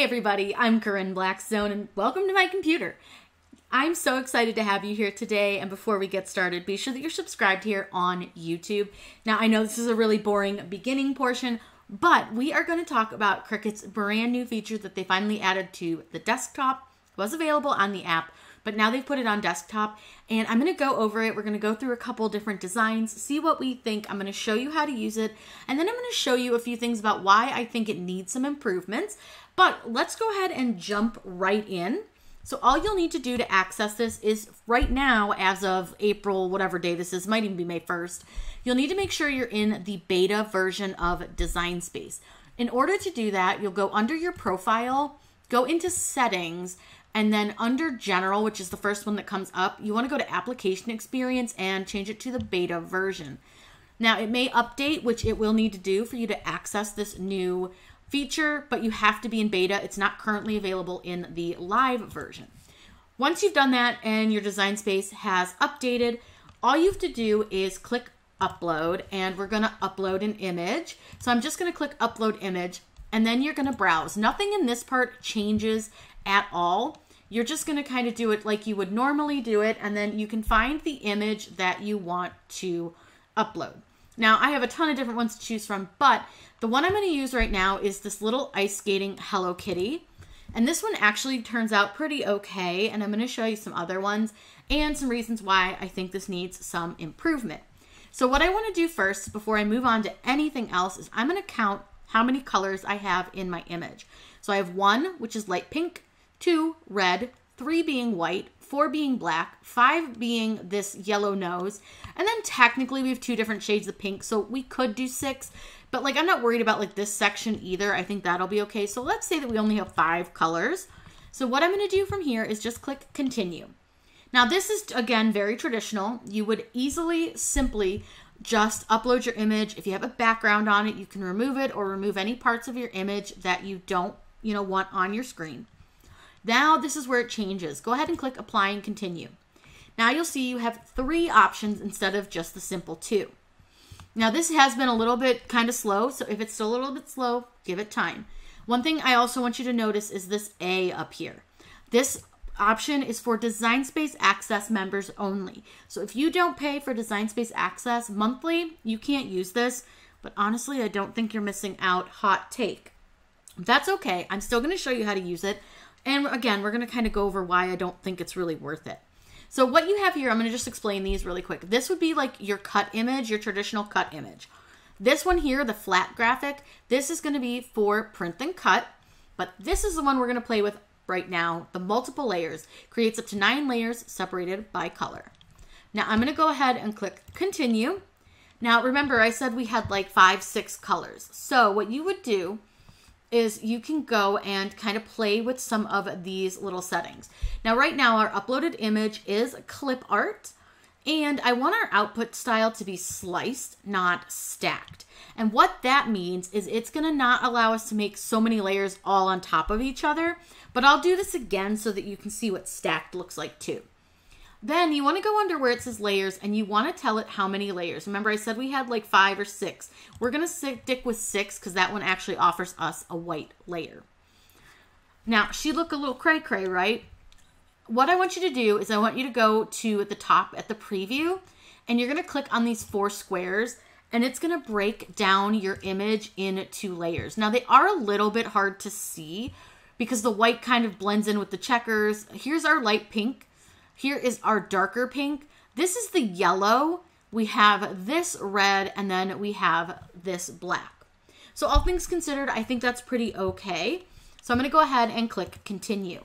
Hey everybody, I'm Corinne Blackstone and welcome to my computer. I'm so excited to have you here today, and before we get started, be sure that you're subscribed here on YouTube. Now I know this is a really boring beginning portion, but we are going to talk about Cricut's brand new feature that they finally added to the desktop. It was available on the app, but now they've put it on desktop, and I'm going to go over it. We're going to go through a couple different designs, see what we think. I'm going to show you how to use it, and then I'm going to show you a few things about why I think it needs some improvements. But let's go ahead and jump right in. So all you'll need to do to access this is right now, as of April, whatever day this is, might even be May 1st, you'll need to make sure you're in the beta version of Design Space. In order to do that, you'll go under your profile, go into settings, and then under general, which is the first one that comes up, you want to go to application experience and change it to the beta version. Now it may update, which it will need to do for you to access this new feature, but you have to be in beta. It's not currently available in the live version. Once you've done that and your design space has updated, all you have to do is click upload, and we're going to upload an image. So I'm just going to click upload image, and then you're going to browse. Nothing in this part changes at all. You're just going to kind of do it like you would normally do it, and then you can find the image that you want to upload. Now, I have a ton of different ones to choose from, but the one I'm going to use right now is this little ice skating Hello Kitty. And this one actually turns out pretty okay, and I'm going to show you some other ones and some reasons why I think this needs some improvement. So what I want to do first, before I move on to anything else, is I'm going to count how many colors I have in my image. So I have 1, which is light pink, 2, red, 3 being white, 4 being black, 5 being this yellow nose, and then technically we have 2 different shades of pink, so we could do 6, but like I'm not worried about like this section either. I think that'll be okay. So let's say that we only have 5 colors. So what I'm going to do from here is just click continue. Now this is, again, very traditional. You would easily, simply just upload your image. If you have a background on it, you can remove it or remove any parts of your image that you don't, want on your screen. Now this is where it changes. Go ahead and click apply and continue. Now you'll see you have 3 options instead of just the simple 2. Now this has been a little bit kind of slow, so if it's still a little bit slow, give it time. One thing I also want you to notice is this A up here. This option is for Design Space Access members only. So if you don't pay for Design Space Access monthly, you can't use this, but honestly, I don't think you're missing out. Hot take. That's okay. I'm still going to show you how to use it. And again, we're going to kind of go over why I don't think it's really worth it. So what you have here, I'm going to just explain these really quick. This would be like your cut image, your traditional cut image. This one here, the flat graphic, this is going to be for print and cut, but this is the one we're going to play with right now. The multiple layers creates up to 9 layers separated by color. Now I'm going to go ahead and click continue. Now remember, I said we had like 5, 6 colors. So what you would do is you can go and kind of play with some of these little settings. Now right now our uploaded image is clip art, and I want our output style to be sliced, not stacked. And what that means is it's gonna not allow us to make so many layers all on top of each other, but I'll do this again so that you can see what stacked looks like too. Then you want to go under where it says layers, and you want to tell it how many layers. Remember I said we had like 5 or 6. We're going to stick with 6 because that one actually offers us a white layer. Now, she looked a little cray-cray, right? What I want you to do is I want you to go to the top at the preview, and you're going to click on these 4 squares, and it's going to break down your image into layers. Now, they are a little bit hard to see because the white kind of blends in with the checkers. Here's our light pink. Here is our darker pink. This is the yellow. We have this red, and then we have this black. So all things considered, I think that's pretty okay. So I'm going to go ahead and click continue.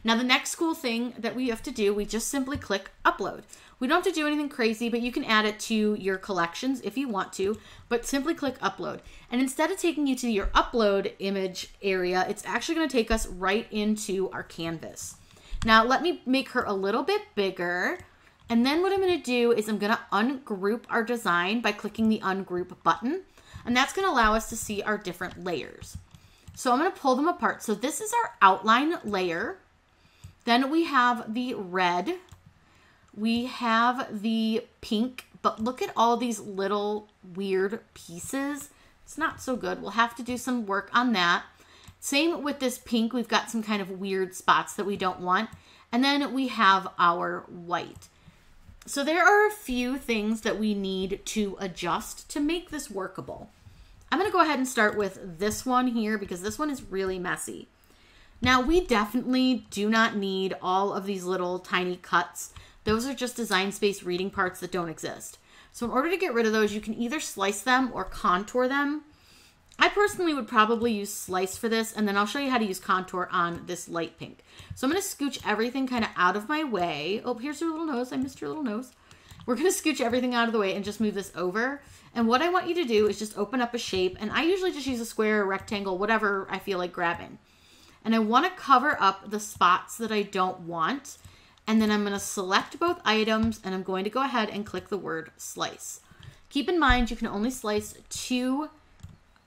Now the next cool thing that we have to do, we just simply click upload. We don't have to do anything crazy, but you can add it to your collections if you want to, but simply click upload. And instead of taking you to your upload image area, it's actually going to take us right into our canvas. Now let me make her a little bit bigger, and then what I'm going to do is I'm going to ungroup our design by clicking the ungroup button, and that's going to allow us to see our different layers. So I'm going to pull them apart. So this is our outline layer. Then we have the red, we have the pink, but look at all these little weird pieces. It's not so good. We'll have to do some work on that. Same with this pink. We've got some kind of weird spots that we don't want. And then we have our white. So there are a few things that we need to adjust to make this workable. I'm going to go ahead and start with this one here because this one is really messy. Now, we definitely do not need all of these little tiny cuts. Those are just Design Space reading parts that don't exist. So in order to get rid of those, you can either slice them or contour them. I personally would probably use slice for this, and then I'll show you how to use contour on this light pink. So I'm going to scooch everything kind of out of my way. Oh, here's your little nose. I missed your little nose. We're going to scooch everything out of the way and just move this over. And what I want you to do is just open up a shape, and I usually just use a square, a rectangle, whatever I feel like grabbing. And I want to cover up the spots that I don't want. And then I'm going to select both items, and I'm going to go ahead and click the word slice. Keep in mind, you can only slice 2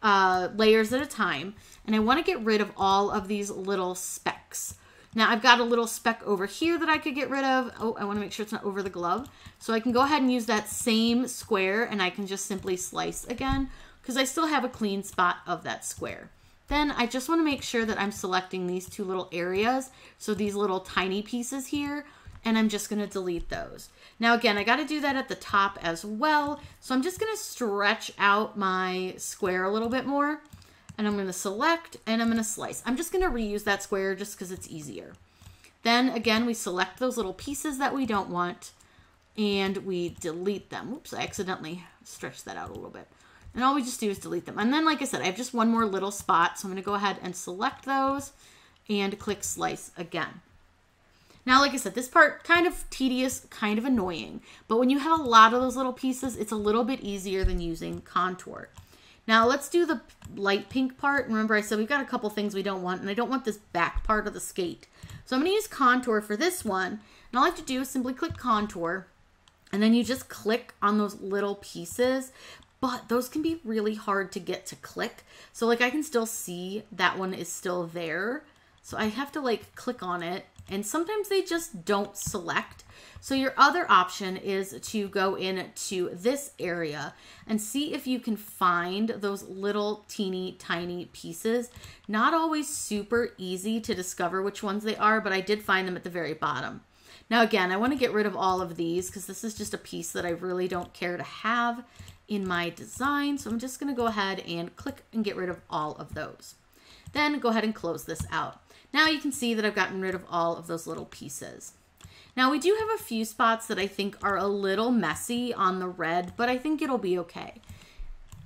layers at a time, and I want to get rid of all of these little specks. Now I've got a little speck over here that I could get rid of. Oh, I want to make sure it's not over the glove. So I can go ahead and use that same square, and I can just simply slice again because I still have a clean spot of that square. Then I just want to make sure that I'm selecting these 2 little areas, so these little tiny pieces here, and I'm just going to delete those. Now again, I got to do that at the top as well, so I'm just going to stretch out my square a little bit more, and I'm going to select, and I'm going to slice. I'm just going to reuse that square just because it's easier. Then again, we select those little pieces that we don't want, and we delete them. Oops, I accidentally stretched that out a little bit. And all we just do is delete them. And then, like I said, I have just one more little spot, so I'm going to go ahead and select those and click slice again. Now, like I said, this part kind of tedious, kind of annoying, but when you have a lot of those little pieces, it's a little bit easier than using contour. Now, let's do the light pink part. Remember, I said we've got a couple things we don't want, and I don't want this back part of the skate. So I'm going to use contour for this one, and all I have to do is simply click contour, and then you just click on those little pieces, but those can be really hard to get to click. So like I can still see that one is still there. So I have to like click on it, and sometimes they just don't select. So your other option is to go into this area and see if you can find those little teeny tiny pieces. Not always super easy to discover which ones they are, but I did find them at the very bottom. Now again, I want to get rid of all of these because this is just a piece that I really don't care to have in my design. So I'm just going to go ahead and click and get rid of all of those. Then go ahead and close this out. Now you can see that I've gotten rid of all of those little pieces. Now we do have a few spots that I think are a little messy on the red, but I think it'll be okay.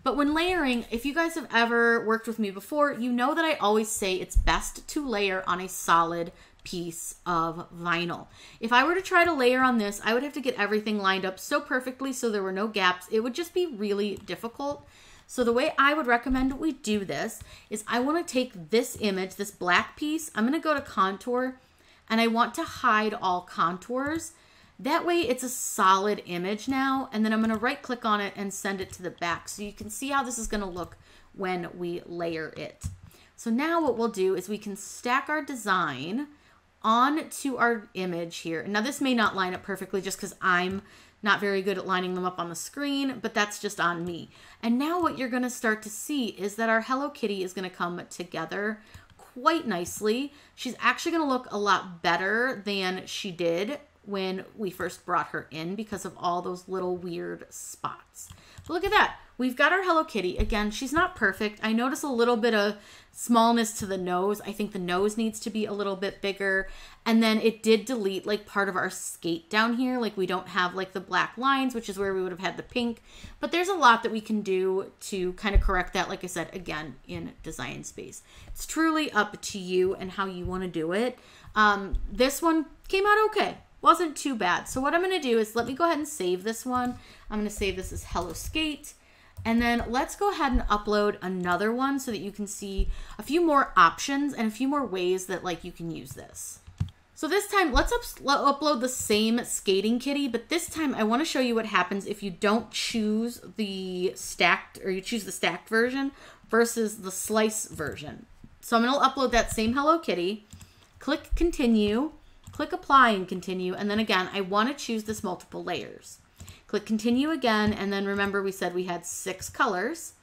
But when layering, if you guys have ever worked with me before, you know that I always say it's best to layer on a solid piece of vinyl. If I were to try to layer on this, I would have to get everything lined up so perfectly so there were no gaps. It would just be really difficult. So the way I would recommend we do this is I want to take this image, this black piece, I'm going to go to contour, and I want to hide all contours. That way it's a solid image now, and then I'm going to right click on it and send it to the back so you can see how this is going to look when we layer it. So now what we'll do is we can stack our design onto our image here. Now this may not line up perfectly just because I'm not very good at lining them up on the screen, but that's just on me. And now what you're going to start to see is that our Hello Kitty is going to come together quite nicely. She's actually going to look a lot better than she did when we first brought her in because of all those little weird spots. But look at that. We've got our Hello Kitty. Again, she's not perfect. I notice a little bit of smallness to the nose. I think the nose needs to be a little bit bigger. And then it did delete like part of our skate down here. Like we don't have like the black lines, which is where we would have had the pink. But there's a lot that we can do to kind of correct that. Like I said, again, in Design Space. It's truly up to you and how you want to do it. This one came out okay. Wasn't too bad. So what I'm going to do is let me go ahead and save this one. I'm going to save this as Hello Skate. And then let's go ahead and upload another one so that you can see a few more options and a few more ways that like you can use this. So this time, let's upload the same skating kitty, but this time I want to show you what happens if you don't choose the stacked, or you choose the stacked version versus the slice version. So I'm going to upload that same Hello Kitty, click continue, click apply and continue, and then again, I want to choose this multiple layers. Click continue again, and then remember we said we had 6 colors.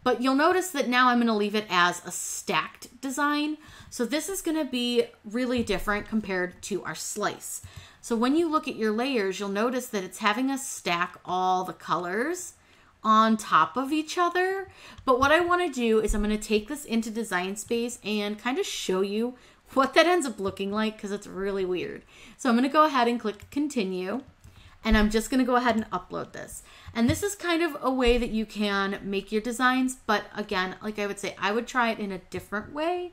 But you'll notice that now I'm going to leave it as a stacked design. So this is going to be really different compared to our slice. So when you look at your layers, you'll notice that it's having us stack all the colors on top of each other. But what I want to do is I'm going to take this into Design Space and kind of show you what that ends up looking like, because it's really weird. So I'm going to go ahead and click continue, and I'm just going to go ahead and upload this. And this is kind of a way that you can make your designs, but again, like I would say, I would try it in a different way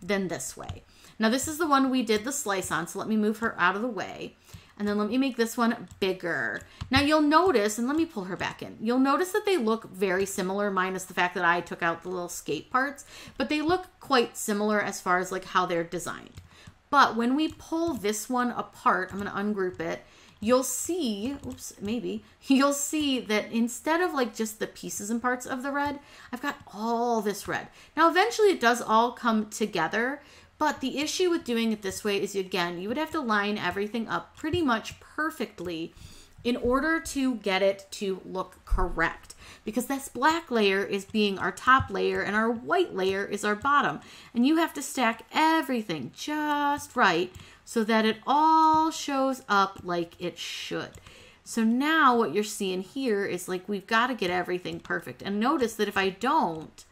than this way. Now this is the one we did the slice on, so let me move her out of the way. And then let me make this one bigger. Now you'll notice, and let me pull her back in. You'll notice that they look very similar, minus the fact that I took out the little skate parts, but they look quite similar as far as like how they're designed. But when we pull this one apart, I'm gonna ungroup it, you'll see, oops, maybe, you'll see that instead of like just the pieces and parts of the red, I've got all this red. Now eventually it does all come together, but the issue with doing it this way is, again, you would have to line everything up pretty much perfectly in order to get it to look correct. Because this black layer is being our top layer and our white layer is our bottom. And you have to stack everything just right so that it all shows up like it should. So now what you're seeing here is like we've got to get everything perfect. And notice that if I don't,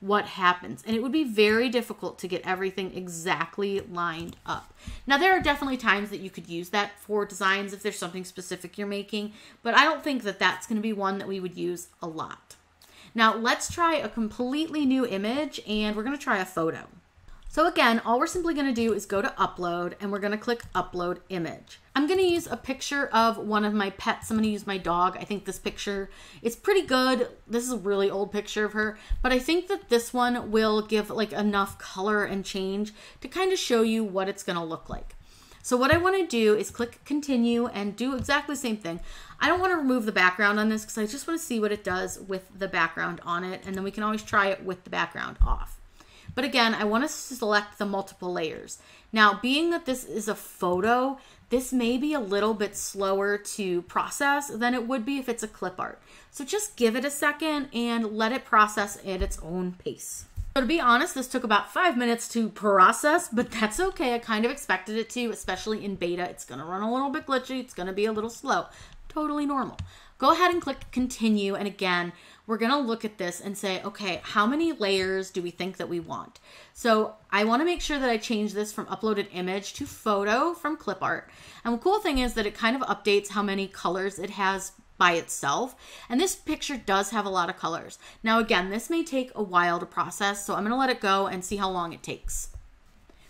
what happens? And it would be very difficult to get everything exactly lined up. Now there are definitely times that you could use that for designs if there's something specific you're making, but I don't think that that's going to be one that we would use a lot. Now let's try a completely new image, and we're going to try a photo. So again, all we're simply going to do is go to upload, and we're going to click upload image. I'm going to use a picture of one of my pets. I'm going to use my dog. I think this picture is pretty good. This is a really old picture of her, but I think that this one will give like enough color and change to kind of show you what it's going to look like. So what I want to do is click continue and do exactly the same thing. I don't want to remove the background on this because I just want to see what it does with the background on it, and then we can always try it with the background off. But again, I want to select the multiple layers. Now, being that this is a photo, this may be a little bit slower to process than it would be if it's a clip art. So just give it a second and let it process at its own pace. So to be honest, this took about 5 minutes to process, but that's okay. I kind of expected it to, especially in beta. It's going to run a little bit glitchy. It's going to be a little slow. Totally normal. Go ahead and click continue. And again, we're going to look at this and say, okay, how many layers do we think that we want? So I want to make sure that I change this from uploaded image to photo from clip art. And the cool thing is that it kind of updates how many colors it has by itself. And this picture does have a lot of colors. Now, again, this may take a while to process, so I'm going to let it go and see how long it takes.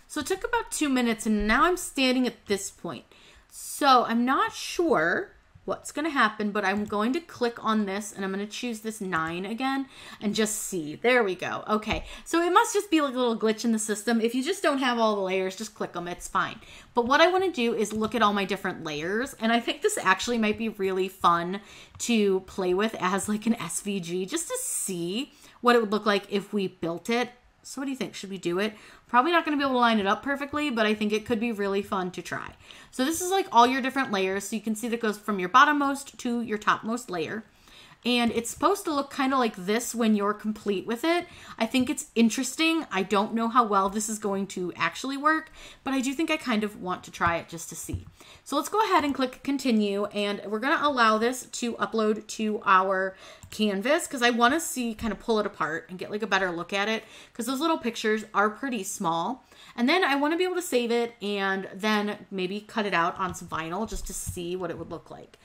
So it took about 2 minutes, and now I'm standing at this point. So I'm not sure what's going to happen, but I'm going to click on this, and I'm going to choose this 9 again and just see. There we go. Okay, so it must just be like a little glitch in the system. If you just don't have all the layers, just click them. It's fine. But what I want to do is look at all my different layers, and I think this actually might be really fun to play with as like an SVG, just to see what it would look like if we built it. So what do you think? Should we do it? Probably not going to be able to line it up perfectly, but I think it could be really fun to try. So this is like all your different layers. So you can see that goes from your bottommost to your topmost layer. And it's supposed to look kind of like this when you're complete with it. I think it's interesting. I don't know how well this is going to actually work, but I do think I kind of want to try it just to see. So let's go ahead and click continue, and we're going to allow this to upload to our canvas because I want to see, kind of pull it apart and get like a better look at it, because those little pictures are pretty small. And then I want to be able to save it and then maybe cut it out on some vinyl just to see what it would look like.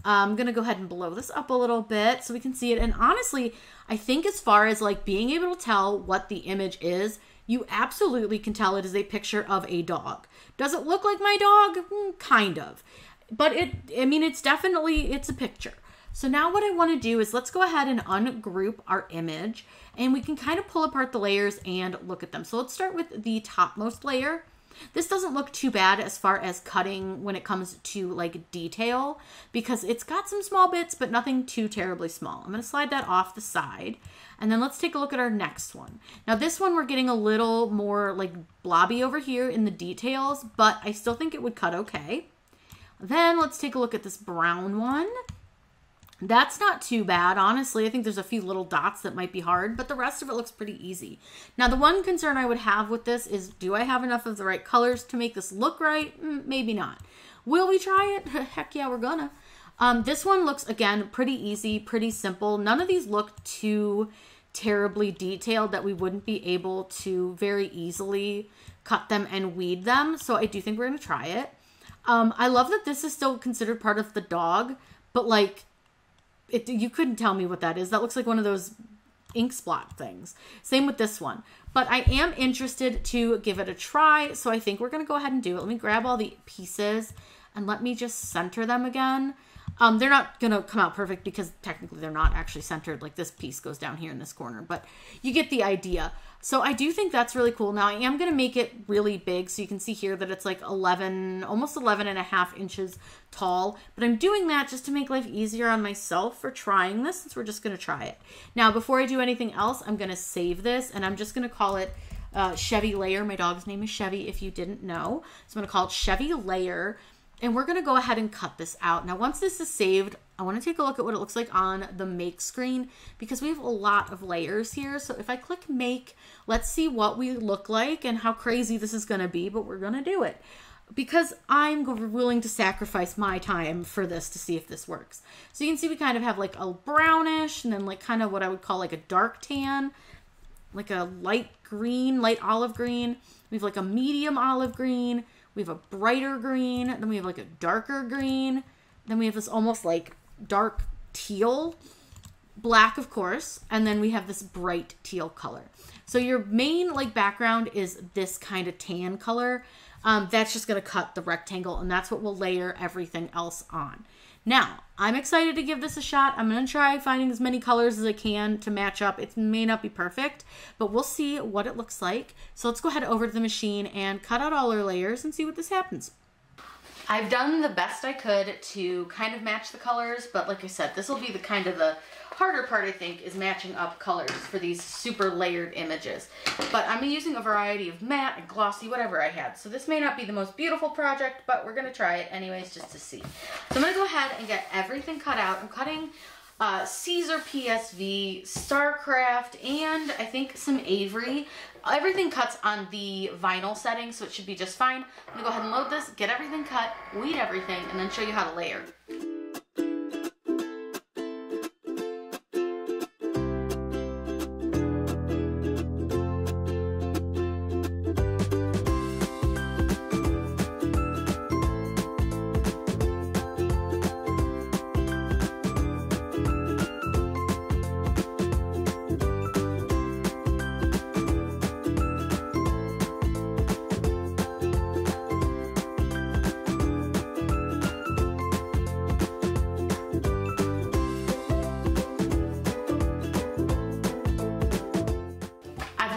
I'm going to go ahead and blow this up a little bit so we can see it. And honestly, I think as far as like being able to tell what the image is, you absolutely can tell it is a picture of a dog. Does it look like my dog? Kind of. But it's definitely, it's a picture. So now what I want to do is let's go ahead and ungroup our image, and we can kind of pull apart the layers and look at them. So let's start with the topmost layer. This doesn't look too bad as far as cutting when it comes to like detail, because it's got some small bits, but nothing too terribly small. I'm going to slide that off the side, and then let's take a look at our next one. Now this one, we're getting a little more like blobby over here in the details, but I still think it would cut okay. Then let's take a look at this brown one. That's not too bad, honestly. I think there's a few little dots that might be hard, but the rest of it looks pretty easy. Now, the one concern I would have with this is, do I have enough of the right colors to make this look right? Maybe not. Will we try it? Heck yeah, we're gonna. This one looks, again, pretty easy, pretty simple. None of these look too terribly detailed that we wouldn't be able to very easily cut them and weed them. So I do think we're gonna try it. I love that this is still considered part of the dog, but like, you couldn't tell me what that is. That looks like one of those ink splot things. Same with this one. But I am interested to give it a try, so I think we're going to go ahead and do it. Let me grab all the pieces and let me just center them again. They're not going to come out perfect because technically they're not actually centered. Like this piece goes down here in this corner, but you get the idea. So I do think that's really cool. Now I am going to make it really big. So you can see here that it's like 11, almost 11.5 inches tall, but I'm doing that just to make life easier on myself for trying this, since we're just going to try it. Now, before I do anything else, I'm going to save this and I'm just going to call it Chevy Layer. My dog's name is Chevy, if you didn't know. So I'm going to call it Chevy Layer. And we're going to go ahead and cut this out. Now, once this is saved, I want to take a look at what it looks like on the make screen because we have a lot of layers here. So if I click make, let's see what we look like and how crazy this is going to be, but we're going to do it because I'm willing to sacrifice my time for this to see if this works. So you can see we kind of have like a brownish and then like kind of what I would call like a dark tan, like a light green, light olive green. We have like a medium olive green. We have a brighter green, then we have like a darker green, then we have this almost like dark teal, black of course, and then we have this bright teal color. So your main like background is this kind of tan color. That's just going to cut the rectangle, and that's what we'll layer everything else on. Now, I'm excited to give this a shot. I'm going to try finding as many colors as I can to match up. It may not be perfect, but we'll see what it looks like. So let's go ahead over to the machine and cut out all our layers and see what this happens. I've done the best I could to kind of match the colors, but like I said, this will be the kind of the harder part, I think, is matching up colors for these super layered images. But I'm using a variety of matte and glossy, whatever I had. So this may not be the most beautiful project, but we're going to try it anyways just to see. So I'm going to go ahead and get everything cut out. I'm cutting Caesar PSV, Starcraft, and I think some Avery. Everything cuts on the vinyl setting, so it should be just fine. I'm going to go ahead and load this, get everything cut, weed everything, and then show you how to layer.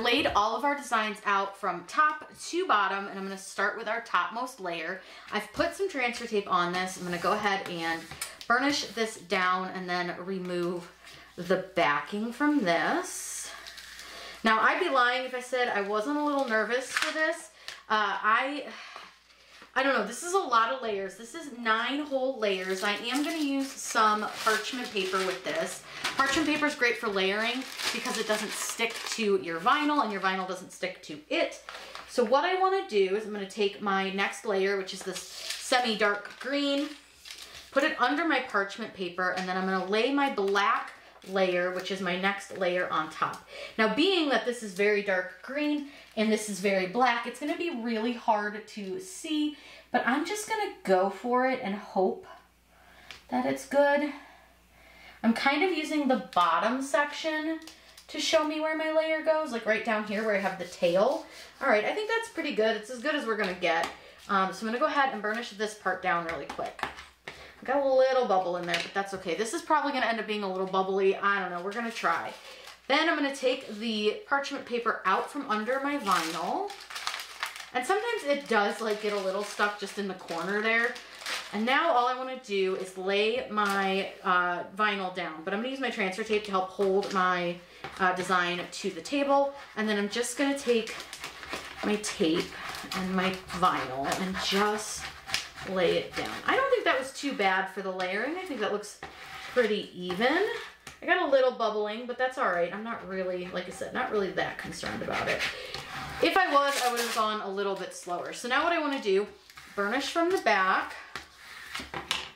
Laid all of our designs out from top to bottom, and I'm going to start with our topmost layer. I've put some transfer tape on this. I'm going to go ahead and burnish this down and then remove the backing from this. Now, I'd be lying if I said I wasn't a little nervous for this. I don't know, this is a lot of layers. This is 9 whole layers. I am going to use some parchment paper with this. Parchment paper is great for layering because it doesn't stick to your vinyl and your vinyl doesn't stick to it. So what I want to do is I'm going to take my next layer, which is this semi-dark green, put it under my parchment paper, and then I'm going to lay my black layer, which is my next layer, on top. Now, being that this is very dark green and this is very black, it's going to be really hard to see, but I'm just going to go for it and hope that it's good. I'm kind of using the bottom section to show me where my layer goes, like right down here where I have the tail. All right, I think that's pretty good. It's as good as we're going to get. So I'm going to go ahead and burnish this part down really quick. I've got a little bubble in there, but that's okay. This is probably going to end up being a little bubbly. I don't know. We're going to try. Then I'm going to take the parchment paper out from under my vinyl. And sometimes it does like get a little stuck just in the corner there. And now all I want to do is lay my vinyl down. But I'm going to use my transfer tape to help hold my design to the table. And then I'm just going to take my tape and my vinyl and just lay it down. I don't think that was too bad for the layering. I think that looks pretty even. I got a little bubbling, but that's all right. I'm not really, like I said, not really that concerned about it. If I was, I would have gone a little bit slower. So now what I want to do, burnish from the back,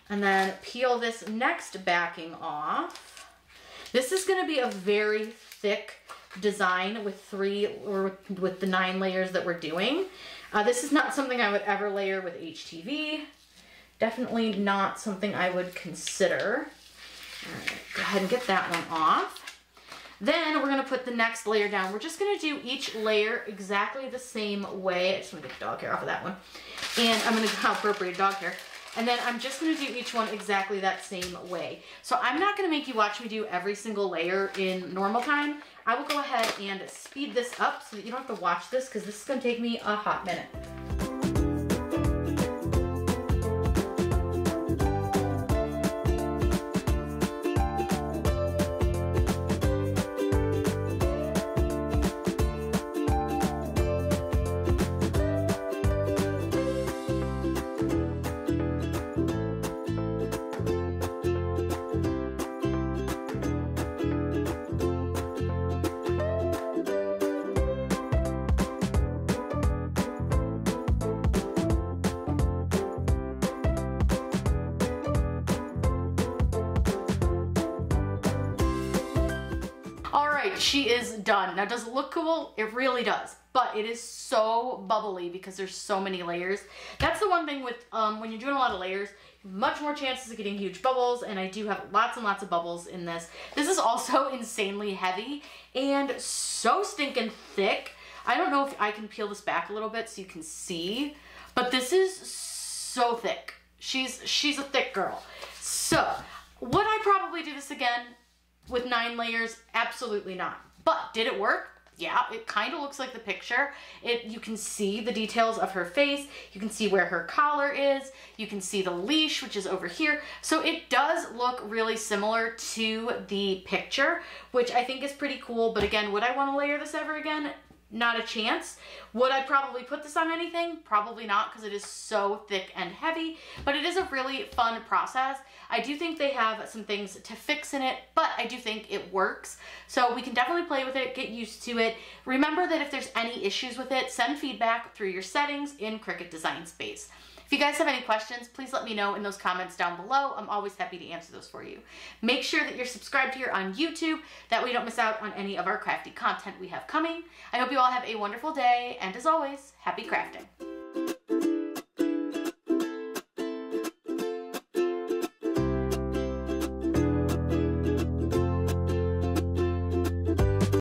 and then peel this next backing off. This is going to be a very thick design with with the 9 layers that we're doing. This is not something I would ever layer with HTV. Definitely not something I would consider. All right, go ahead and get that one off. Then we're gonna put the next layer down. We're just gonna do each layer exactly the same way. I just wanna get the dog hair off of that one. And I'm gonna appropriate dog hair. And then I'm just gonna do each one exactly that same way. So I'm not gonna make you watch me do every single layer in normal time. I will go ahead and speed this up so that you don't have to watch this, because this is gonna take me a hot minute. She is done. Now, does it look cool? It really does, but it is so bubbly because there's so many layers. That's the one thing with when you're doing a lot of layers, much more chances of getting huge bubbles, and I do have lots and lots of bubbles in this. This is also insanely heavy and so stinking thick. I don't know if I can peel this back a little bit so you can see, but this is so thick. She's a thick girl. So, would I probably do this again with 9 layers? Absolutely not. But did it work? Yeah, it kind of looks like the picture. You can see the details of her face. You can see where her collar is. You can see the leash, which is over here. So it does look really similar to the picture, which I think is pretty cool. But again, would I want to layer this ever again? Not a chance. Would I probably put this on anything? Probably not, because it is so thick and heavy, but it is a really fun process. I do think they have some things to fix in it, but I do think it works. So we can definitely play with it, get used to it. Remember that if there's any issues with it, send feedback through your settings in Cricut Design Space. If you guys have any questions, please let me know in those comments down below. I'm always happy to answer those for you. Make sure that you're subscribed here on YouTube. That way you don't miss out on any of our crafty content we have coming. I hope you all have a wonderful day, and as always, happy crafting.